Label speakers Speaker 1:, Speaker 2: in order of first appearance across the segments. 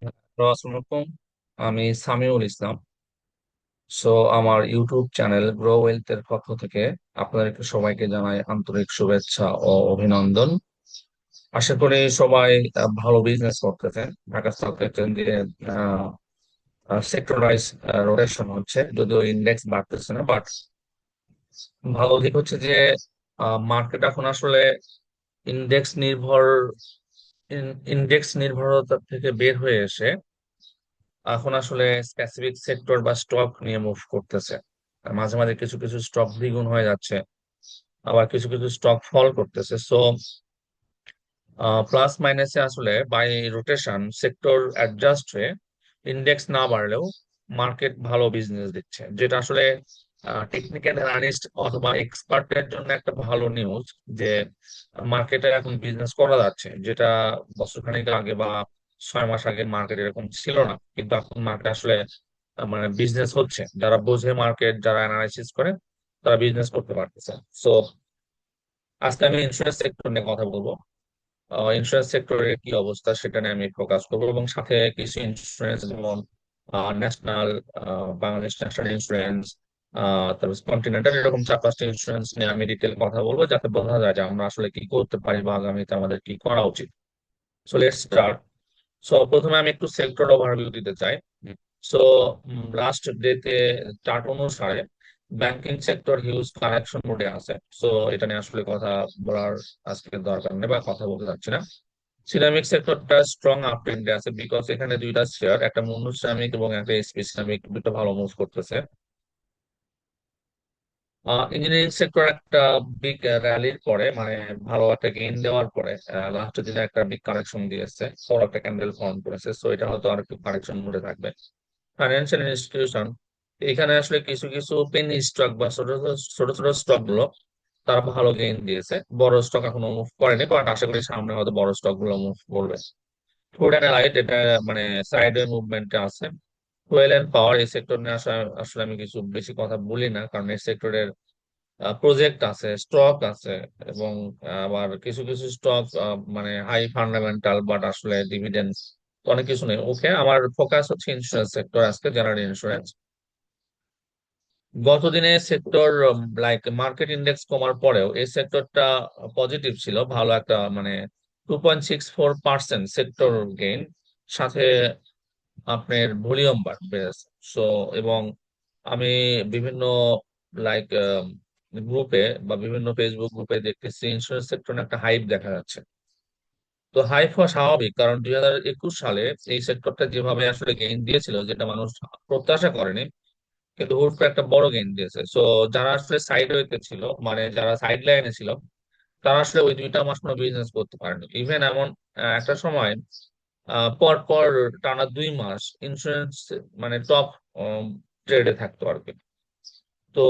Speaker 1: আসসালামু আলাইকুম। আমি সামিউল ইসলাম। সো আমার ইউটিউব চ্যানেল গ্রো ওয়েলথ এর পক্ষ থেকে আপনাদেরকে সবাইকে জানাই আন্তরিক শুভেচ্ছা ও অভিনন্দন। আশা করি সবাই ভালো বিজনেস করতেছেন। ঢাকা স্টক এক্সচেঞ্জে সেক্টর ওয়াইজ রোটেশন হচ্ছে, যদিও ইন্ডেক্স বাড়তেছে না, বাট ভালো দিক হচ্ছে যে মার্কেট এখন আসলে ইন্ডেক্স নির্ভর ইন্ডেক্স নির্ভরতা থেকে বের হয়ে এসে এখন আসলে স্পেসিফিক সেক্টর বা স্টক নিয়ে মুভ করতেছে। আর মাঝে মাঝে কিছু কিছু স্টক দ্বিগুণ হয়ে যাচ্ছে, আবার কিছু কিছু স্টক ফল করতেছে। সো প্লাস মাইনাসে আসলে বাই রোটেশন সেক্টর অ্যাডজাস্ট হয়ে ইন্ডেক্স না বাড়লেও মার্কেট ভালো বিজনেস দিচ্ছে, যেটা আসলে টেকনিক্যাল অ্যানালিস্ট অথবা এক্সপার্টের জন্য একটা ভালো নিউজ যে মার্কেটে এখন বিজনেস করা যাচ্ছে, যেটা বছরখানেক আগে বা 6 মাস আগে মার্কেট এরকম ছিল না। কিন্তু এখন মার্কেট আসলে মানে বিজনেস হচ্ছে, যারা বোঝে মার্কেট, যারা অ্যানালাইসিস করে তারা বিজনেস করতে পারতেছে। সো আজকে আমি ইন্স্যুরেন্স সেক্টর নিয়ে কথা বলবো। ইন্স্যুরেন্স সেক্টরের কি অবস্থা সেটা নিয়ে আমি ফোকাস করবো, এবং সাথে কিছু ইন্স্যুরেন্স যেমন ন্যাশনাল, বাংলাদেশ ন্যাশনাল ইন্স্যুরেন্স, তারপর কন্টিনেন্টাল, এরকম 4-5টা ইন্স্যুরেন্স নিয়ে আমি ডিটেল কথা বলবো, যাতে বোঝা যায় যে আমরা আসলে কি করতে পারি বা আগামীতে আমাদের কি করা উচিত। So let's start. সো প্রথমে আমি একটু সেক্টর ওভারভিউ দিতে চাই। সো লাস্ট ডেতে চার্ট অনুসারে ব্যাংকিং সেক্টর হিউজ কারেকশন মোডে আছে। সো এটা নিয়ে আসলে কথা বলার আজকে দরকার নেই বা কথা বলতে চাচ্ছি না। সিরামিক সেক্টরটা স্ট্রং আপ ট্রেন্ডে আছে, বিকজ এখানে দুইটা শেয়ার, একটা মুন্নু সিরামিক এবং একটা এসপি সিরামিক, দুটো ভালো মুভ করতেছে। ইঞ্জিনিয়ারিং সেক্টর একটা বিগ র্যালির পরে, মানে ভালো একটা গেইন দেওয়ার পরে লাস্টের দিনে একটা বিগ কারেকশন দিয়েছে, বড় একটা ক্যান্ডেল ফর্ম করেছে। সো এটা হয়তো আর একটু কারেকশন মোডে থাকবে। ফাইন্যান্সিয়াল ইনস্টিটিউশন, এখানে আসলে কিছু কিছু পেনি স্টক বা ছোট ছোট ছোট ছোট স্টক গুলো তারা ভালো গেইন দিয়েছে। বড় স্টক এখনো মুভ করেনি, বাট আশা করি সামনে হয়তো বড় স্টক গুলো মুভ করবে। ফুড অ্যান্ড লাইট, এটা মানে সাইডওয়ে মুভমেন্টে আছে। ফুয়েল এন্ড পাওয়ার, এই সেক্টর নিয়ে আসলে আমি কিছু বেশি কথা বলি না, কারণ এই সেক্টরের প্রজেক্ট আছে, স্টক আছে, এবং আবার কিছু কিছু স্টক মানে হাই ফান্ডামেন্টাল, বাট আসলে ডিভিডেন্ড অনেক কিছু নেই। ওকে, আমার ফোকাস হচ্ছে ইন্স্যুরেন্স সেক্টর আজকে, জেনারেল ইন্স্যুরেন্স। গতদিনে সেক্টর লাইক মার্কেট ইন্ডেক্স কমার পরেও এই সেক্টরটা পজিটিভ ছিল, ভালো একটা মানে 2.64% সেক্টর গেইন, সাথে আপনার ভলিউম বেড়েছে। সো এবং আমি বিভিন্ন লাইক গ্রুপে বা বিভিন্ন ফেসবুক গ্রুপে দেখতেছি ইন্স্যুরেন্স সেক্টরে একটা হাইপ দেখা যাচ্ছে। তো হাইপ হওয়া স্বাভাবিক, কারণ 2021 সালে এই সেক্টরটা যেভাবে আসলে গেইন দিয়েছিল, যেটা মানুষ প্রত্যাশা করেনি, কিন্তু হুট করে একটা বড় গেইন দিয়েছে। সো যারা আসলে সাইড ওয়েতে ছিল, মানে যারা সাইড লাইনে ছিল, তারা আসলে ওই 2টা মাস কোনো বিজনেস করতে পারেনি। ইভেন এমন একটা সময় পর পর টানা 2 মাস ইন্স্যুরেন্স মানে টপ ট্রেডে থাকতো আর কি। তো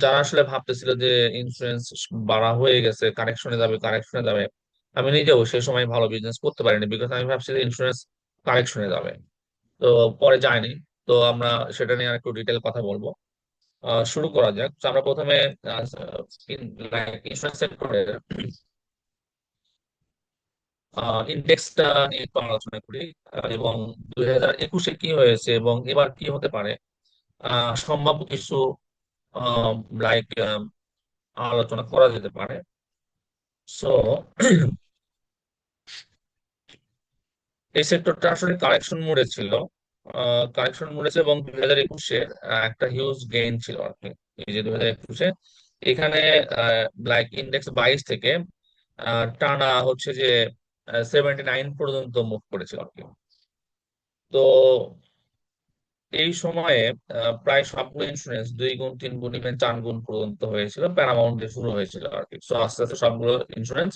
Speaker 1: যারা আসলে ভাবতেছিল যে ইন্স্যুরেন্স বাড়া হয়ে গেছে, কারেকশনে যাবে কারেকশনে যাবে, আমি নিজেও সেই সময় ভালো বিজনেস করতে পারিনি, বিকজ আমি ভাবছি যে ইন্স্যুরেন্স কারেকশনে যাবে। তো পরে যায়নি। তো আমরা সেটা নিয়ে আর একটু ডিটেল কথা বলবো। শুরু করা যাক। তো আমরা প্রথমে ইন্স্যুরেন্স সেক্টরের ইন্ডেক্সটা নিয়ে একটু আলোচনা করি, এবং 2021-এ কি হয়েছে এবং এবার কি হতে পারে, সম্ভাব্য কিছু লাইক আলোচনা করা যেতে পারে। সো এই সেক্টরটা আসলে কারেকশন মোডে ছিল, কারেকশন মোডে ছিল, এবং 2021-এ একটা হিউজ গেইন ছিল আর কি। এই যে 2021-এ এখানে লাইক ইন্ডেক্স 22 থেকে টানা হচ্ছে যে 79 পর্যন্ত মুভ করেছিল আর কি। তো এই সময়ে প্রায় সবগুলো ইন্স্যুরেন্স 2 গুণ 3 গুণ ইভেন 4 গুণ পর্যন্ত হয়েছিল, প্যারামাউন্ট দিয়ে শুরু হয়েছিল আর কি। তো আস্তে আস্তে সবগুলো ইন্স্যুরেন্স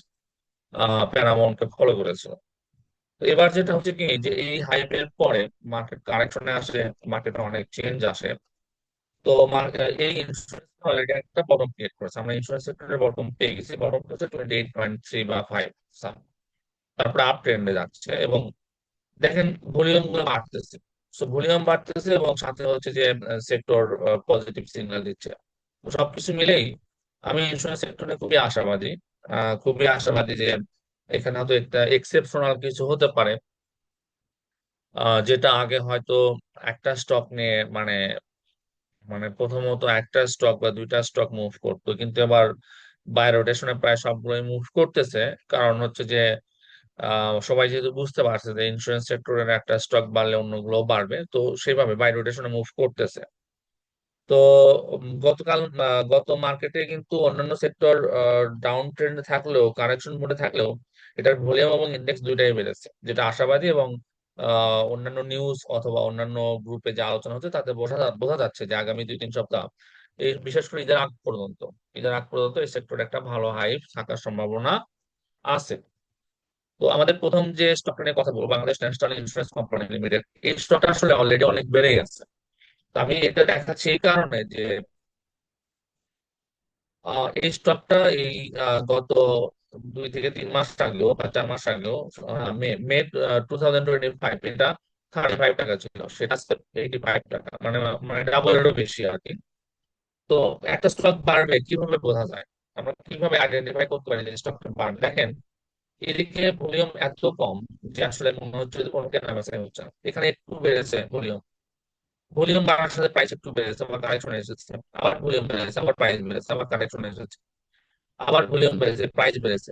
Speaker 1: প্যারামাউন্টকে ফলো করেছিল। তো এবার যেটা হচ্ছে কি, যে এই হাইপের পরে মার্কেট কারেকশনে আসে, মার্কেটে অনেক চেঞ্জ আসে। তো এই ইন্স্যুরেন্স অলরেডি একটা বটম ক্রিয়েট করেছে, আমরা ইন্স্যুরেন্স সেক্টরের বটম পেয়ে গেছি। বটম হচ্ছে 28.3 বা 5, তারপরে আপ ট্রেন্ডে যাচ্ছে, এবং দেখেন ভলিউম গুলো বাড়তেছে। সো ভলিউম বাড়তেছে এবং সাথে হচ্ছে যে সেক্টর পজিটিভ সিগন্যাল দিচ্ছে। তো সবকিছু মিলেই আমি ইন্স্যুরেন্স সেক্টরে খুবই আশাবাদী, খুবই আশাবাদী যে এখানে হয়তো একটা এক্সেপশনাল কিছু হতে পারে। যেটা আগে হয়তো একটা স্টক নিয়ে মানে মানে প্রথমত একটা স্টক বা দুইটা স্টক মুভ করতো, কিন্তু এবার বাই রোটেশনে প্রায় সবগুলোই মুভ করতেছে। কারণ হচ্ছে যে সবাই যেহেতু বুঝতে পারছে যে ইন্স্যুরেন্স সেক্টরের একটা স্টক বাড়লে অন্যগুলো বাড়বে, তো সেভাবে বাই রোটেশনে মুভ করতেছে। তো গত মার্কেটে কিন্তু অন্যান্য সেক্টর ডাউন ট্রেন্ডে থাকলেও, কারেকশন মোডে থাকলেও, এটার ভলিউম এবং ইন্ডেক্স দুইটাই বেড়েছে, যেটা আশাবাদী। এবং অন্যান্য নিউজ অথবা অন্যান্য গ্রুপে যে আলোচনা হচ্ছে তাতে বোঝা যাচ্ছে যে আগামী 2-3 সপ্তাহ, এই বিশেষ করে ঈদের আগ পর্যন্ত এই সেক্টরে একটা ভালো হাইপ থাকার সম্ভাবনা আছে। তো আমাদের প্রথম যে স্টকটা নিয়ে কথা বলবো, Bangladesh national insurance company limited, এই স্টকটা আসলে অলরেডি অনেক বেড়ে গেছে। তো আমি এটা দেখাচ্ছি এই কারণে যে এই স্টকটা এই গত 2 থেকে 3 মাস আগেও বা 4 মাস আগেও, মে মে 2025, এটা 35 টাকা ছিল, সেটা 85 টাকা, মানে মানে ডাবলেরও বেশি আর কি। তো একটা স্টক বাড়বে কিভাবে বোঝা যায়? আমরা কিভাবে আইডেন্টিফাই করতে পারি যে স্টকটা বাড়বে? দেখেন, এদিকে ভলিউম এত কম যে আসলে মনে হচ্ছে যে কোনো কেনা বেচা হচ্ছে না। এখানে একটু বেড়েছে ভলিউম, ভলিউম বাড়ার সাথে প্রাইস একটু বেড়েছে, আবার কারেকশন এসেছে, আবার ভলিউম বেড়েছে, আবার প্রাইস বেড়েছে, আবার কারেকশন এসেছে, আবার ভলিউম বেড়েছে, প্রাইস বেড়েছে।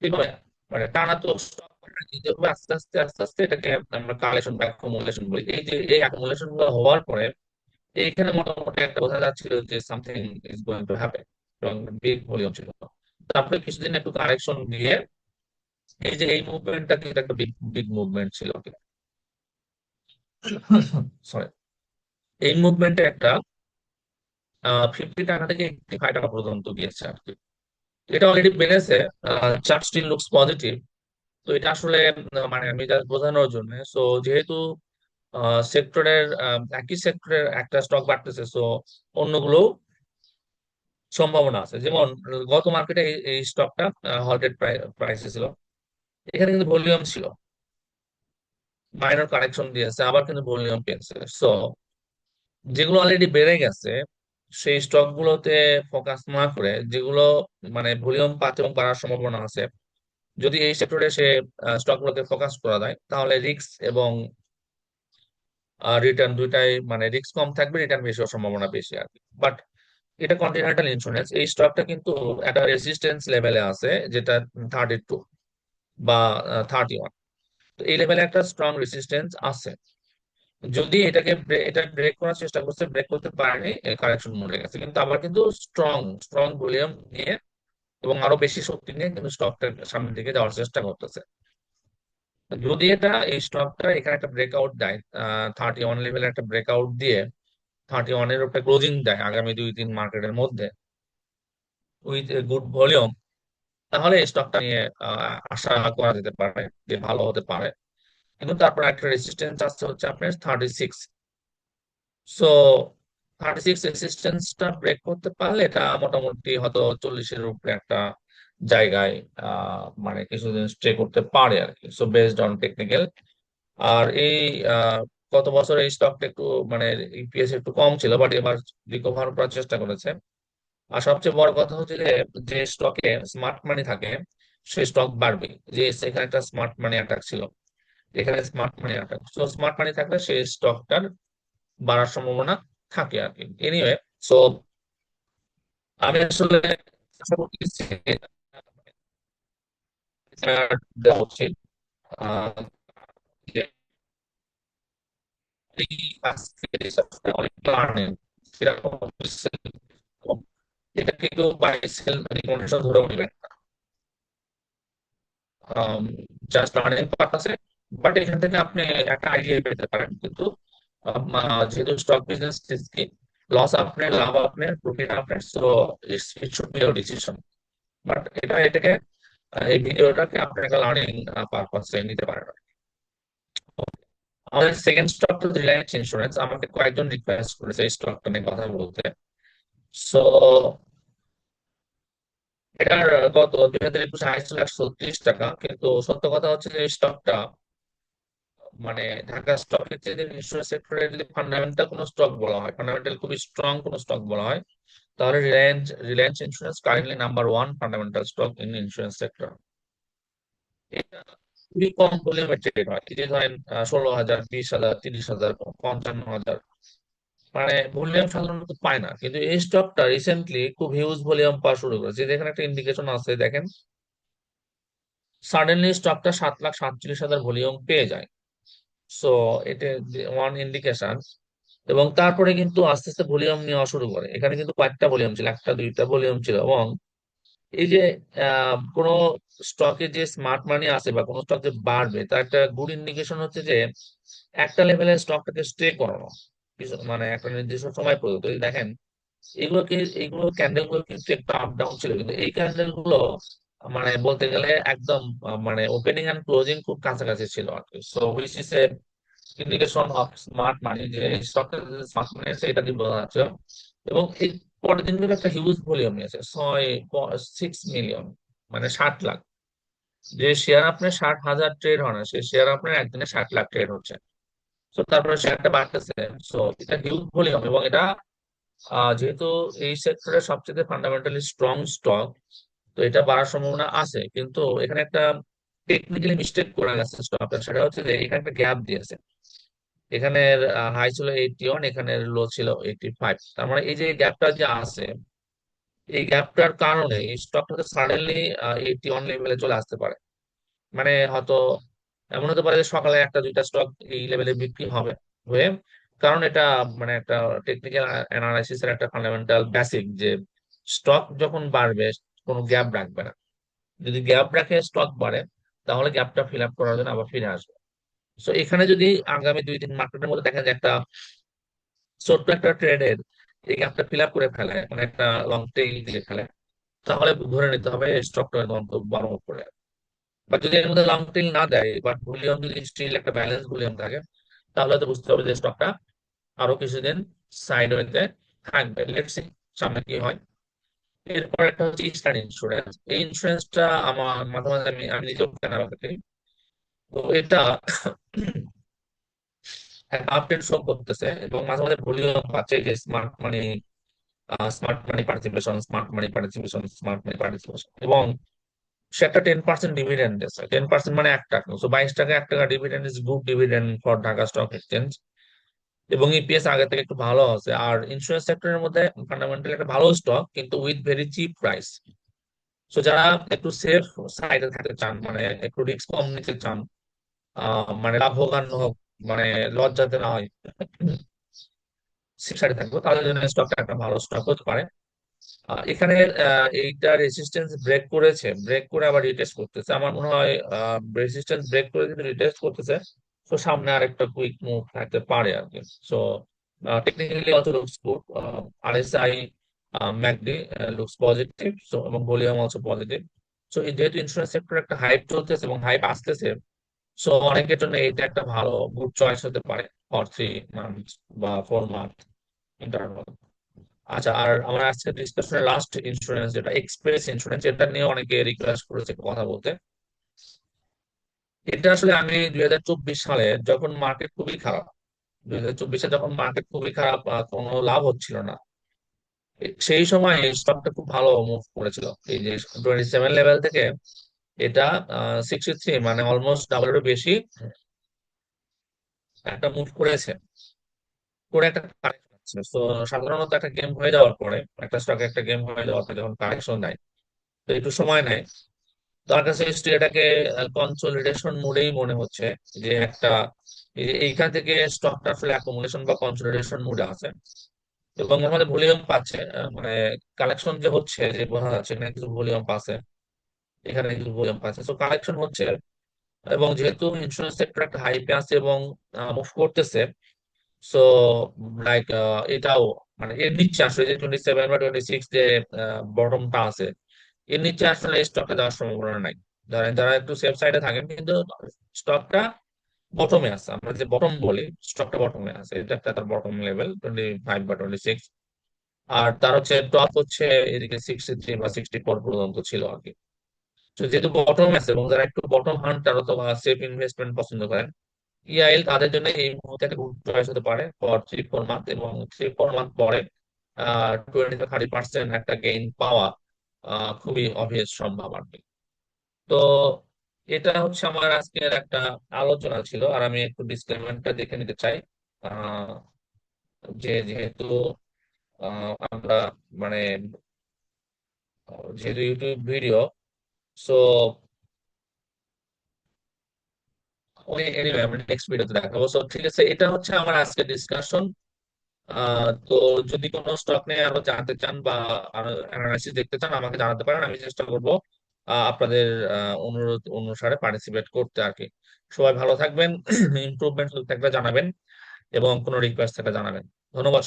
Speaker 1: এভাবে মানে টানা তো স্টক করে না, এইভাবে আস্তে আস্তে আস্তে আস্তে এটাকে আমরা কালেকশন বা অ্যাকুমুলেশন বলি। এই যে এই অ্যাকুমুলেশন গুলো হওয়ার পরে এইখানে মোটামুটি একটা বোঝা যাচ্ছিল যে something is going to happen, এবং বিগ ভলিউম ছিল। তারপরে কিছুদিন একটু কারেকশন দিয়ে এই যে এই মুভমেন্টটা কিন্তু একটা বিগ বিগ মুভমেন্ট ছিল। সরি, এই মুভমেন্টে একটা 50 টাকা থেকে 85 টাকা পর্যন্ত গিয়েছে আর কি। এটা অলরেডি বেড়েছে, চার্ট স্টিল লুকস পজিটিভ। তো এটা আসলে মানে আমি জাস্ট বোঝানোর জন্য। সো যেহেতু একই সেক্টরের একটা স্টক বাড়তেছে, সো অন্যগুলো সম্ভাবনা আছে। যেমন গত মার্কেটে এই স্টকটা হল্টেড প্রাইসে ছিল, এখানে কিন্তু ভলিউম ছিল, মাইনর কারেকশন দিয়েছে, আবার কিন্তু ভলিউম পেয়েছে। সো যেগুলো অলরেডি বেড়ে গেছে সেই স্টক গুলোতে ফোকাস না করে, যেগুলো মানে ভলিউম পাচ্ছে এবং বাড়ার সম্ভাবনা আছে, যদি এই সেক্টরে সে স্টক গুলোকে ফোকাস করা যায়, তাহলে রিস্ক এবং রিটার্ন দুইটাই, মানে রিস্ক কম থাকবে, রিটার্ন বেশি হওয়ার সম্ভাবনা বেশি আর কি। বাট এটা কন্টিনেন্টাল ইন্স্যুরেন্স, এই স্টকটা কিন্তু একটা রেজিস্ট্যান্স লেভেলে আছে, যেটা 32 বা 31। তো এই লেভেলে একটা স্ট্রং রেজিস্ট্যান্স আছে। যদি এটা ব্রেক করার চেষ্টা করছে, ব্রেক করতে পারেনি, কারেকশন মোডে গেছে, কিন্তু আবার কিন্তু স্ট্রং স্ট্রং ভলিউম নিয়ে এবং আরো বেশি শক্তি নিয়ে কিন্তু স্টকটা সামনের দিকে যাওয়ার চেষ্টা করতেছে। যদি এই স্টকটা এখানে একটা ব্রেকআউট দেয়, 31 লেভেলে একটা ব্রেকআউট দিয়ে 31-এর উপরে ক্লোজিং দেয় আগামী 2-3 মার্কেটের মধ্যে উইথ গুড ভলিউম, তাহলে এই স্টকটা নিয়ে আশা করা যেতে পারে যে ভালো হতে পারে। কিন্তু তারপর একটা রেজিস্ট্যান্স আছে হচ্ছে আপনার 36। সো 36 রেজিস্ট্যান্সটা ব্রেক করতে পারলে এটা মোটামুটি হয়তো 40-এর উপরে একটা জায়গায় মানে কিছুদিন স্টে করতে পারে আর কি। So based on technical. আর এই আহ, গত বছর এই স্টকটা একটু মানে ইপিএস একটু কম ছিল, বাট এবার রিকভার করার চেষ্টা করেছে। আর সবচেয়ে বড় কথা হচ্ছে যে যে স্টকে স্মার্ট মানি থাকে সেই স্টক বাড়বে। যে সেখানে একটা স্মার্ট মানি অ্যাটাক ছিল, এখানে স্মার্ট মানি অ্যাটাক, তো স্মার্ট মানি থাকলে সেই স্টকটার বাড়ার সম্ভাবনা থাকে আর কি। এনিওয়ে, সো আমি আসলে আশা করতেছি দেওয়া উচিত, আহ, যে এই আজকে যে সপ্তাহে অনেক লার্নিং সেরকম হচ্ছে কম। এটা কিন্তু বাই সেল রিকমেন্ডেশন ধরেও নেবেন, জাস্ট লার্নিং পারপাসে। বাট এখান থেকে আপনি একটা আইডিয়া পেতে পারেন। কিন্তু যেহেতু স্টক বিজনেস রিস্কি, লস আপনার, লাভ আপনার, প্রফিট আপনার, so it should be your decision. But এটাকে এই ভিডিওটাকে আপনি একটা লার্নিং পারপাসে নিতে পারেন। আমাদের সেকেন্ড স্টক তো রিলায়েন্স ইন্স্যুরেন্স, আমাকে কয়েকজন রিকোয়েস্ট করেছে এই স্টকটা নিয়ে কথা বলতে। সো এটার গত 2021 হাই ছিল 136 টাকা, কিন্তু সত্য কথা হচ্ছে যে স্টকটা মানে ঢাকা স্টক এক্সচেঞ্জের ইন্স্যুরেন্স সেক্টরে যদি ফান্ডামেন্টাল কোনো স্টক বলা হয়, ফান্ডামেন্টাল খুবই স্ট্রং কোনো স্টক বলা হয়, তাহলে Reliance Reliance insurance currently number one fundamental stock in insurance sector. খুবই কম ভলিউমে ট্রেড হয়। এই যে ধরেন 16,000, 20,000, 30,000, 55,000, মানে ভলিউম সাধারণত পায় না। কিন্তু এই স্টকটা রিসেন্টলি খুব হিউজ ভলিউম পাওয়া শুরু করেছে। যেখানে একটা ইন্ডিকেশন আছে দেখেন, সাডেনলি স্টকটা 7,47,000 ভলিউম পেয়ে যায়। সো এটা ওয়ান ইন্ডিকেশন। এবং তারপরে কিন্তু আস্তে আস্তে ভলিউম নেওয়া শুরু করে। এখানে কিন্তু কয়েকটা ভলিউম ছিল, একটা দুইটা ভলিউম ছিল। এবং এই যে কোনো স্টকে যে স্মার্ট মানি আছে বা কোনো স্টক যে বাড়বে, তার একটা গুড ইন্ডিকেশন হচ্ছে যে একটা লেভেলে স্টকটাকে স্টে করানো, মানে একটা নির্দিষ্ট সময় পর্যন্ত। এই দেখেন, এগুলোকে এগুলো ক্যান্ডেল গুলো কিন্তু একটু আপ ডাউন ছিল, কিন্তু এই ক্যান্ডেল গুলো মানে বলতে গেলে একদম মানে ওপেনিং এন্ড ক্লোজিং খুব কাছাকাছি ছিল আর কি। So which is a indication of smart মানি, যে স্টকটা স্মার্ট মানি আছে এটা দিয়ে বোঝা যাচ্ছে। এবং এই পরের দিনগুলো একটা হিউজ ভলিউম নিয়েছে, 6 মিলিয়ন, মানে 60 লাখ। যে শেয়ার আপনার 60,000 ট্রেড হয় না, সে শেয়ার আপনার একদিনে 60 লাখ ট্রেড হচ্ছে। তো তারপরে শেয়ারটা বাড়তেছে। সো এটা হিউজ ভলিউম। এবং এটা যেহেতু এই সেক্টরের সবচেয়ে ফান্ডামেন্টালি স্ট্রং স্টক, তো এটা বাড়ার সম্ভাবনা আছে। কিন্তু এখানে একটা টেকনিক্যালি মিস্টেক করে গেছে স্টকটা, সেটা হচ্ছে যে এখানে একটা গ্যাপ দিয়েছে। এখানের হাই ছিল 81, এখানের লো ছিল 85। তার মানে এই যে গ্যাপটা যে আছে, এই গ্যাপটার কারণে এই স্টকটা সাডেনলি 81 লেভেলে চলে আসতে পারে। মানে হয়তো এমন হতে পারে যে সকালে একটা দুইটা স্টক এই লেভেলে বিক্রি হবে হয়ে। কারণ এটা মানে একটা টেকনিক্যাল অ্যানালাইসিস এর একটা ফান্ডামেন্টাল বেসিক, যে স্টক যখন বাড়বে কোনো গ্যাপ রাখবে না। যদি গ্যাপ রাখে স্টক বাড়ে, তাহলে গ্যাপটা ফিল আপ করার জন্য আবার ফিরে আসবে। সো এখানে যদি আগামী 2-3 মার্কেটের মধ্যে দেখা যায় একটা ছোট্ট একটা ট্রেডের এই গ্যাপটা ফিল আপ করে ফেলে, মানে একটা লং টেইল দিয়ে ফেলে, তাহলে ধরে নিতে হবে স্টকটা একদম খুব বড় করে। বা যদি এর মধ্যে লং টেইল না দেয়, বাট ভলিউম যদি স্টিল একটা ব্যালেন্স ভলিউম থাকে, তাহলে তো বুঝতে হবে যে স্টকটা আরো কিছুদিন সাইড হইতে থাকবে। লেটস সি সামনে কি হয়। এরপর একটা হচ্ছে ইস্টার্ন ইন্স্যুরেন্স। এই ইন্স্যুরেন্সটা আমার মাঝে মাঝে আমি নিজেও কেনার করি। তো এটা একটা আপডেট শো করতেছে এবং মাঝে মাঝে ভলিউম পাচ্ছে, যে স্মার্ট মানি, স্মার্ট মানি পার্টিসিপেশন, স্মার্ট মানি পার্টিসিপেশন, স্মার্ট মানি পার্টিসিপেশন। এবং সে একটা 10% ডিভিডেন্ড দিচ্ছে। 10% মানে 1 টাকা। তো 22 টাকা 1 টাকা dividend is good dividend for Dhaka stock exchange. এবং ইপিএস আগে থেকে একটু ভালো আছে। আর ইন্স্যুরেন্স সেক্টরের মধ্যে ফান্ডামেন্টালি একটা ভালো স্টক, কিন্তু উইথ ভেরি চিপ প্রাইস। তো যারা একটু সেফ সাইডে থাকতে চান, মানে একটু রিস্ক কম নিতে চান, মানে লাভবান হোক, মানে লস যাতে না হয়, সেফ সাইডে থাকবো, তাদের জন্য স্টকটা একটা ভালো স্টক হতে পারে। এখানে এইটা রেজিস্ট্যান্স ব্রেক করেছে, ব্রেক করে আবার রিটেস্ট করতেছে। আমার মনে হয় রেজিস্ট্যান্স ব্রেক করে কিন্তু রিটেস্ট করতেছে। তো সামনে আরেকটা কুইক মুভ থাকতে পারে আর কি। So technically also looks good. RSI, McD looks positive. So এবং ভলিউম অলসো পজিটিভ। সো যেহেতু ইন্স্যুরেন্স সেক্টর একটা হাইপ চলতেছে এবং হাইপ আসতেছে, সো অনেকের জন্য এটা একটা ভালো গুড চয়েস হতে পারে ফর 3 মান্থ বা 4 মান্থ ইন্টারভাল। আচ্ছা, আর আমার আজকে ডিসকাশনের লাস্ট ইন্স্যুরেন্স যেটা এক্সপ্রেস ইন্স্যুরেন্স, এটা নিয়ে অনেকে রিকোয়েস্ট করেছে কথা বলতে। এটা আসলে আমি 2024 সালে যখন মার্কেট খুবই খারাপ, 2024-এ যখন মার্কেট খুবই খারাপ, কোনো লাভ হচ্ছিল না, সেই সময় এই স্টকটা খুব ভালো মুভ করেছিল। এই যে 27 লেভেল থেকে এটা 63, মানে অলমোস্ট ডাবলেরও বেশি একটা মুভ করেছে, করে একটা কারেকশন আছে। তো সাধারণত একটা গেম হয়ে যাওয়ার পরে, একটা স্টকে একটা গেম হয়ে যাওয়ার পরে যখন কারেকশন দেয়, তো একটু সময় নেয়। তার কাছে এটাকে কনসোলিডেশন মোডেই মনে হচ্ছে, যে একটা এইখান থেকে স্টকটা আসলে অ্যাকুমুলেশন বা কনসোলিডেশন মোডে আছে। এবং আমাদের ভলিউম পাচ্ছে, মানে কালেকশন যে হচ্ছে, যে বোঝা যাচ্ছে এখানে কিছু ভলিউম পাচ্ছে, এখানে কিছু ভলিউম পাচ্ছে, তো কালেকশন হচ্ছে। এবং যেহেতু ইন্স্যুরেন্স সেক্টর একটা হাইপে আছে এবং মুভ করতেছে, সো লাইক এটাও মানে এর নিচে আসলে যে 27 বা 26 যে বটমটা আছে, এর নিচে আসলে স্টকটা যাওয়ার সম্ভাবনা নাই। ধরেন যারা একটু সেফ সাইডে থাকেন, কিন্তু স্টকটা বটমে আছে, আমরা যে বটম বলি, স্টকটা বটমে আছে। এটা একটা তার বটম লেভেল 25 বা 26। আর তার হচ্ছে টপ হচ্ছে এদিকে 63 বা 64 পর্যন্ত ছিল আর কি। তো যেহেতু বটম আছে এবং যারা একটু বটম হান্টার অথবা সেফ ইনভেস্টমেন্ট পছন্দ করেন, ইআইএল তাদের জন্য এই মুহূর্তে একটা গুড চয়েস হতে পারে ফর 3-4 মান্থ। এবং 3-4 মান্থ পরে 20-30% একটা গেইন পাওয়া খুবই অবভিয়াস সম্ভব আর কি। তো এটা হচ্ছে আমার আজকের একটা আলোচনা ছিল, আর আমি একটু ডিসক্লেমারটা দেখে নিতে চাই। আহ, যেহেতু আমরা মানে যেহেতু ইউটিউব ভিডিও, সো ওই এনিওয়ে আমরা নেক্সট ভিডিওতে দেখাবো। সো ঠিক আছে, এটা হচ্ছে আমার আজকের ডিসকাশন। তো যদি কোনো স্টক নিয়ে আরো জানতে চান বা আরো অ্যানালাইসিস দেখতে চান আমাকে জানাতে পারেন, আমি চেষ্টা করব আপনাদের অনুরোধ অনুসারে পার্টিসিপেট করতে আর কি। সবাই ভালো থাকবেন। ইমপ্রুভমেন্ট থাকলে জানাবেন এবং কোনো রিকোয়েস্ট থাকলে জানাবেন। ধন্যবাদ।